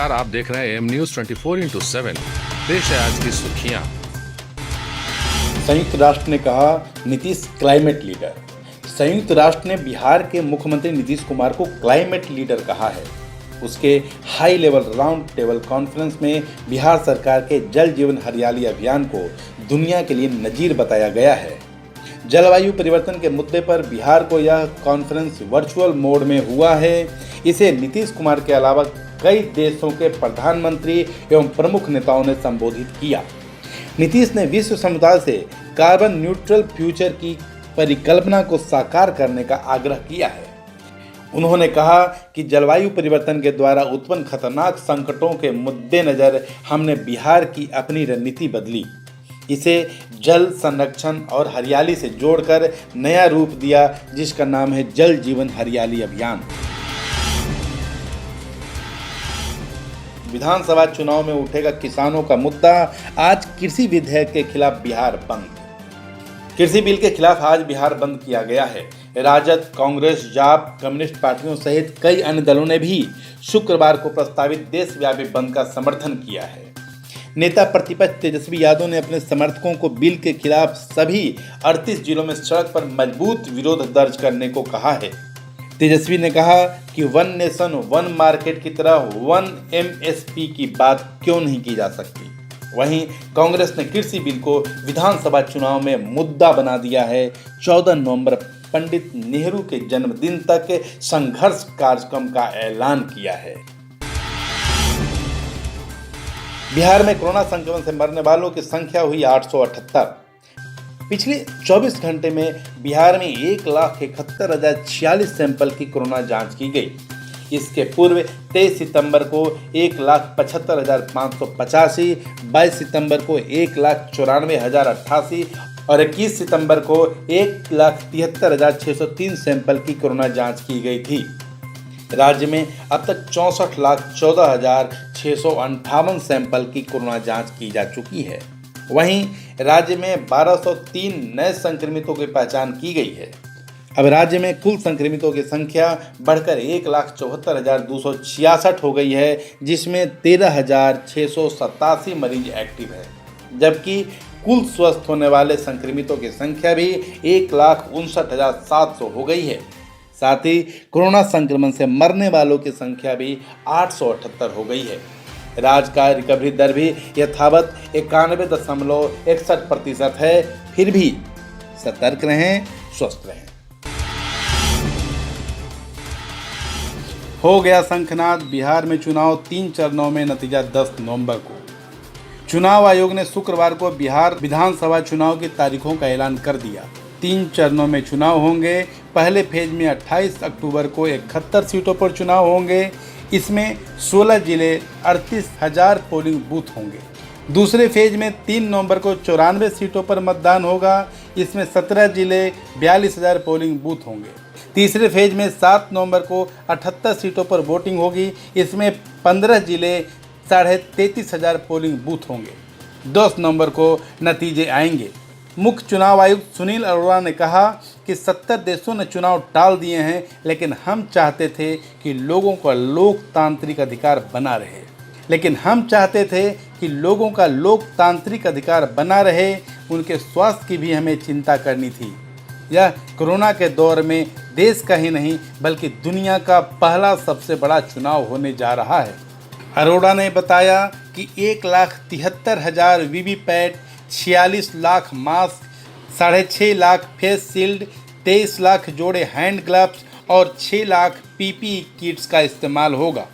नमस्कार, आप देख रहे हैं एम न्यूज 24/7। पेश है आज की सुर्खियां। संयुक्त राष्ट्र ने कहा नीतीश क्लाइमेट लीडर। संयुक्त राष्ट्र ने बिहार के मुख्यमंत्री नीतीश कुमार को क्लाइमेट लीडर कहा है। उसके high level round table conference में बिहार सरकार के जल जीवन हरियाली अभियान को दुनिया के लिए नजीर बताया गया है। जलवायु परिवर्तन के मुद्दे पर बिहार को यह कॉन्फ्रेंस वर्चुअल मोड में हुआ है। इसे नीतीश कुमार के अलावा कई देशों के प्रधानमंत्री एवं प्रमुख नेताओं ने संबोधित किया। नीतीश ने विश्व समुदाय से कार्बन न्यूट्रल फ्यूचर की परिकल्पना को साकार करने का आग्रह किया है। उन्होंने कहा कि जलवायु परिवर्तन के द्वारा उत्पन्न खतरनाक संकटों के मद्देनजर हमने बिहार की अपनी रणनीति बदली, इसे जल संरक्षण और हरियाली से जोड़कर नया रूप दिया, जिसका नाम है जल जीवन हरियाली अभियान। विधानसभा चुनाव में उठेगा किसानों का मुद्दा। आज कृषि विधेयक के खिलाफ बिहार बंद। कृषि बिल के खिलाफ आज बिहार बंद किया गया है। राजद, कांग्रेस, जाप, कम्युनिस्ट पार्टियों सहित कई अन्य दलों ने भी शुक्रवार को प्रस्तावित देशव्यापी बंद का समर्थन किया है। नेता प्रतिपक्ष तेजस्वी यादव ने अपने समर्थकों को बिल के खिलाफ सभी 38 जिलों में सड़क पर मजबूत विरोध दर्ज करने को कहा है। तेजस्वी ने कहा कि वन नेशन वन मार्केट की तरह वन एमएसपी की बात क्यों नहीं की जा सकती। वहीं कांग्रेस ने कृषि बिल को विधानसभा चुनाव में मुद्दा बना दिया है। 14 नवंबर पंडित नेहरू के जन्मदिन तक संघर्ष कार्यक्रम का ऐलान किया है। बिहार में कोरोना संक्रमण से मरने वालों की संख्या हुई 878। पिछले 24 घंटे में बिहार में 1,71,046 सैंपल की कोरोना जांच की गई। इसके पूर्व 23 सितंबर को 1,75,585, 22 सितंबर को 1,94,088 और 21 सितंबर को 1,73,603 सैंपल की कोरोना जांच की गई थी। राज्य में अब तक 64,14,658 सैंपल की कोरोना जांच की जा चुकी है। वहीं राज्य में 1203 नए संक्रमितों की पहचान की गई है। अब राज्य में कुल संक्रमितों की संख्या बढ़कर 1,74,266 हो गई है, जिसमें 13,687 मरीज एक्टिव है, जबकि कुल स्वस्थ होने वाले संक्रमितों की संख्या भी 1,59,700 हो गई है। साथ ही कोरोना संक्रमण से मरने वालों की संख्या भी 878 हो गई है। राज्य का रिकवरी दर भी यथावत 91.61% है। फिर भी सतर्क रहें, स्वस्थ रहें। हो गया शंखनाद। बिहार में चुनाव 3 चरणों में, नतीजा 10 नवंबर को। चुनाव आयोग ने शुक्रवार को बिहार विधानसभा चुनाव की तारीखों का ऐलान कर दिया। 3 चरणों में चुनाव होंगे। पहले फेज में 28 अक्टूबर को 71 सीटों पर चुनाव होंगे। इसमें 16 जिले 38,000 पोलिंग बूथ होंगे। दूसरे फेज में 3 नवंबर को 94 सीटों पर मतदान होगा। इसमें 17 जिले 42,000 पोलिंग बूथ होंगे। तीसरे फेज में 7 नवंबर को 78 सीटों पर वोटिंग होगी। इसमें 15 जिले 33,500 पोलिंग बूथ होंगे। 10 नवंबर को नतीजे आएंगे। मुख्य चुनाव आयुक्त सुनील अरोड़ा ने कहा कि 70 देशों ने चुनाव टाल दिए हैं, लेकिन हम चाहते थे कि लोगों का लोकतांत्रिक अधिकार बना रहे। उनके स्वास्थ्य की भी हमें चिंता करनी थी। यह कोरोना के दौर में देश का ही नहीं बल्कि दुनिया का पहला सबसे बड़ा चुनाव होने जा रहा है। अरोड़ा ने बताया कि 1,73,000 VVPAT, 46 lakh mask, 6.5 lakh face shield, 23 lakh जोड़े हैंड ग्लव्स और 6 लाख पीपीई किट्स का इस्तेमाल होगा।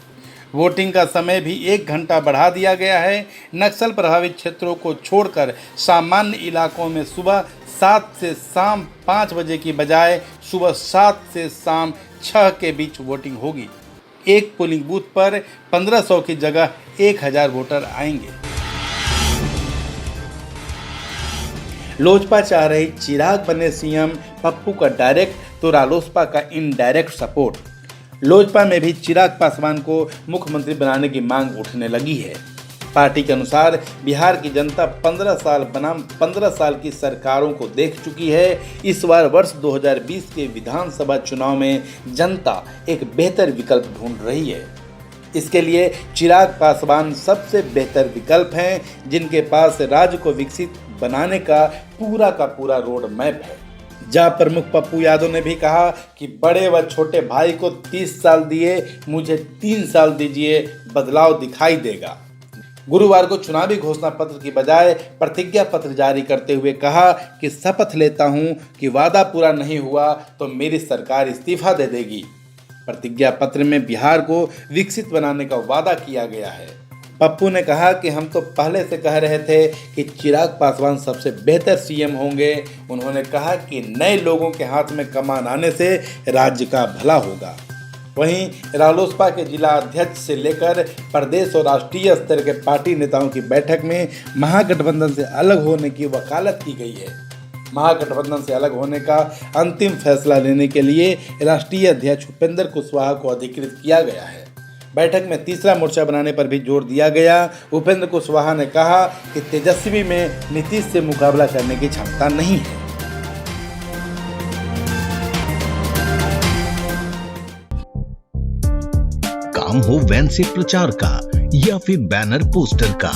वोटिंग का समय भी 1 घंटा बढ़ा दिया गया है। नक्सल प्रभावित क्षेत्रों को छोड़कर सामान्य इलाकों में सुबह 7 से शाम 5 बजे की बजाय सुबह 7 से शाम 6 के बीच वोटिंग होगी। एक पोलिंग बूथ पर 1500 की जगह 1,000 वोटर आएंगे। लोजपा चाह रही चिराग बने सीएम, पप्पू का डायरेक्ट तो रालोसपा का इनडायरेक्ट सपोर्ट। लोजपा में भी चिराग पासवान को मुख्यमंत्री बनाने की मांग उठने लगी है। पार्टी के अनुसार बिहार की जनता 15 साल बनाम 15 साल की सरकारों को देख चुकी है। इस बार वर्ष 2020 के विधानसभा चुनाव में जनता एक बेहतर विकल्प ढूंढ रही है। इसके लिए चिराग पासवान सबसे बेहतर विकल्प हैं, जिनके पास राज्य को विकसित बनाने का पूरा रोड मैप है। जहां प्रमुख पप्पू यादव ने भी कहा कि बड़े व छोटे भाई को 30 साल दिए, मुझे 3 साल दीजिए, बदलाव दिखाई देगा। गुरुवार को चुनावी घोषणा पत्र की बजाय प्रतिज्ञा पत्र जारी करते हुए कहा कि शपथ लेता हूं कि वादा पूरा नहीं हुआ तो मेरी सरकार इस्तीफा दे देगी। प्रतिज्ञा पत्र में बिहार को विकसित बनाने का वादा किया गया है। पप्पू ने कहा कि हम तो पहले से कह रहे थे कि चिराग पासवान सबसे बेहतर सीएम होंगे। उन्होंने कहा कि नए लोगों के हाथ में कमान आने से राज्य का भला होगा। वहीं रालोसपा के जिला अध्यक्ष से लेकर प्रदेश और राष्ट्रीय स्तर के पार्टी नेताओं की बैठक में महागठबंधन से अलग होने की वकालत की गई है। महागठबंधन से अलग होने का अंतिम फैसला लेने के लिए राष्ट्रीय अध्यक्ष उपेंद्र कुशवाहा को अधिकृत किया गया है। बैठक में तीसरा मोर्चा बनाने पर भी जोर दिया गया। उपेंद्र कुशवाहा ने कहा कि तेजस्वी में नीतीश से मुकाबला करने की क्षमता नहीं है। काम हो वैन से प्रचार का या फिर बैनर पोस्टर का,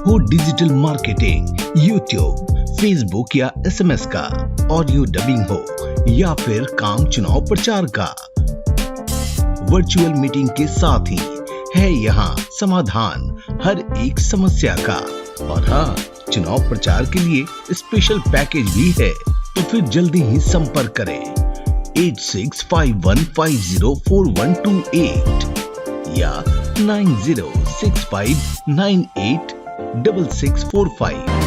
हो डिजिटल मार्केटिंग, यूट्यूब, फेसबुक या एसएमएस का, ऑडियो डबिंग हो या फिर काम चुनाव प्रचार का, वर्चुअल मीटिंग के साथ ही है यहाँ समाधान हर एक समस्या का। और हाँ, चुनाव प्रचार के लिए स्पेशल पैकेज भी है, तो फिर जल्दी ही संपर्क करें 8651504128 या 9065986645।